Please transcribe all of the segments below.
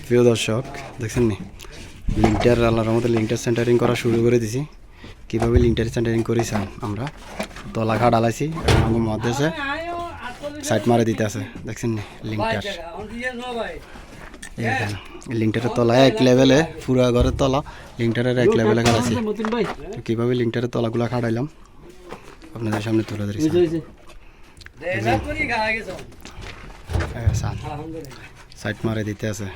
প্রিয় দর্শক দেখছেন নি লিঙ্কটার আল্লাহর মতো লিঙ্কটার সেন্টারিং করা শুরু করে দিছি। কীভাবে লিঙ্কটার সেন্টারিং করেছেন আমরা তলা ঘা ডালাইছি এবং মধ্যে সাইড মারে দিতে আছে দেখছেন নি লিঙ্কটার লিঙ্কটারের তলায় এক লেভেলে পুরা ঘরের তলা লিঙ্কটারের এক লেভেলে খাড়াইছি। কীভাবে লিঙ্কটারের তলাগুলো খাড়াইলাম আপনাদের সামনে তুলে ধরেছি। সাইড মারে দিতে আছে।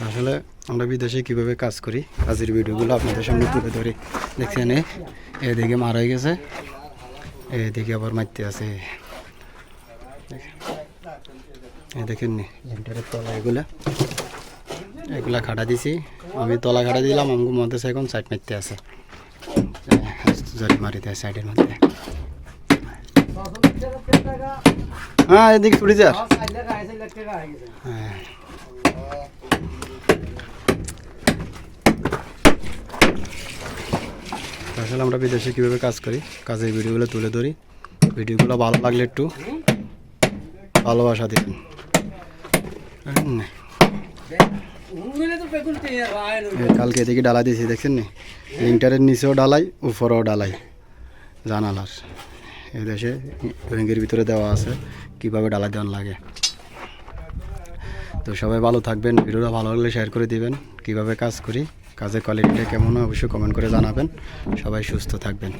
আসলে আমরা বিদেশে কীভাবে কাজ করি কাজের ভিডিওগুলো আপনাদের সামনে তুলে ধরি। দেখছেন এদিকে মারা হয়ে গেছে, এদিকে আবার মারতে আছে। দেখেন নি লিন্টারের তলা এগুলা খাটা দিছি আমি, তলা খাটা দিলাম আমার মধ্যে এখন সাইড মারতে আছে, জরি মারি দেয় সাইডের মধ্যে। হ্যাঁ এদিকে ছুটি যা। হ্যাঁ আসলে আমরা বিদেশে কীভাবে কাজ করি কাজের ভিডিওগুলো তুলে ধরি। ভিডিওগুলো ভালো লাগলে একটু ভালোবাসা দিন। কালকে এদিকে ডালা দিয়েছি দেখছেন নি, লিঙ্কটারের নিচেও ডালাই উপরেও ডালাই জানালার। এই দেশে ব্যাংকের ভিতরে দেওয়া আছে কিভাবে ডালা দেওয়ান লাগে। তো সবাই ভালো থাকবেন, ভিডিওটা ভালো লাগলে শেয়ার করে দিবেন। কিভাবে কাজ করি কাজের কোয়ালিটিটা কেমন হয় অবশ্যই কমেন্ট করে জানাবেন। সবাই সুস্থ থাকবেন।